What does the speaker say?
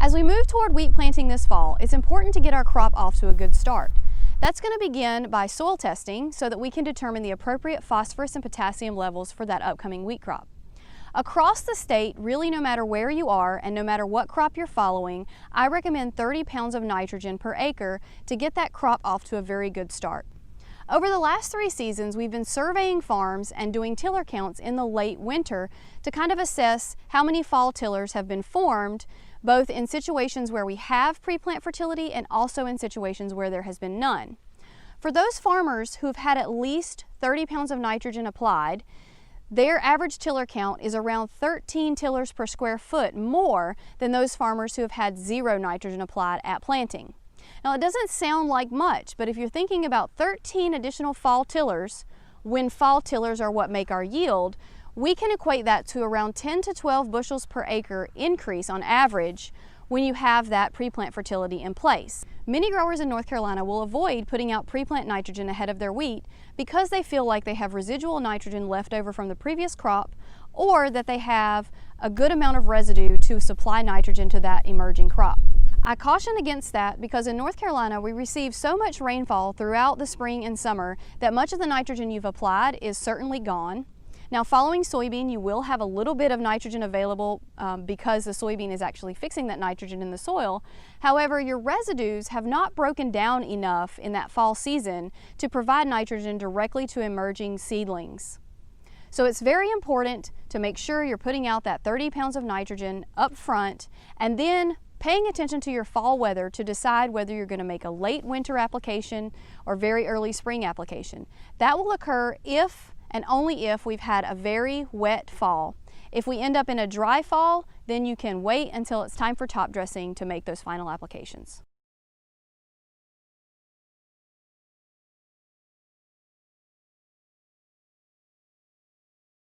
As we move toward wheat planting this fall, it's important to get our crop off to a good start. That's going to begin by soil testing so that we can determine the appropriate phosphorus and potassium levels for that upcoming wheat crop. Across the state, really no matter where you are and no matter what crop you're following, I recommend 30 pounds of nitrogen per acre to get that crop off to a very good start. Over the last 3 seasons, we've been surveying farms and doing tiller counts in the late winter to kind of assess how many fall tillers have been formed, both in situations where we have pre-plant fertility and also in situations where there has been none. For those farmers who have had at least 30 pounds of nitrogen applied, their average tiller count is around 13 tillers per square foot more than those farmers who have had 0 nitrogen applied at planting. Now, it doesn't sound like much, but if you're thinking about 13 additional fall tillers, when fall tillers are what make our yield, we can equate that to around 10 to 12 bushels per acre increase on average when you have that pre-plant fertility in place. Many growers in North Carolina will avoid putting out pre-plant nitrogen ahead of their wheat because they feel like they have residual nitrogen left over from the previous crop, or that they have a good amount of residue to supply nitrogen to that emerging crop. I caution against that because in North Carolina we receive so much rainfall throughout the spring and summer that much of the nitrogen you've applied is certainly gone. Now, following soybean, you will have a little bit of nitrogen available because the soybean is actually fixing that nitrogen in the soil. However, your residues have not broken down enough in that fall season to provide nitrogen directly to emerging seedlings. So it's very important to make sure you're putting out that 30 pounds of nitrogen up front and then paying attention to your fall weather to decide whether you're going to make a late winter application or very early spring application. That will occur if and only if we've had a very wet fall. If we end up in a dry fall, then you can wait until it's time for top dressing to make those final applications.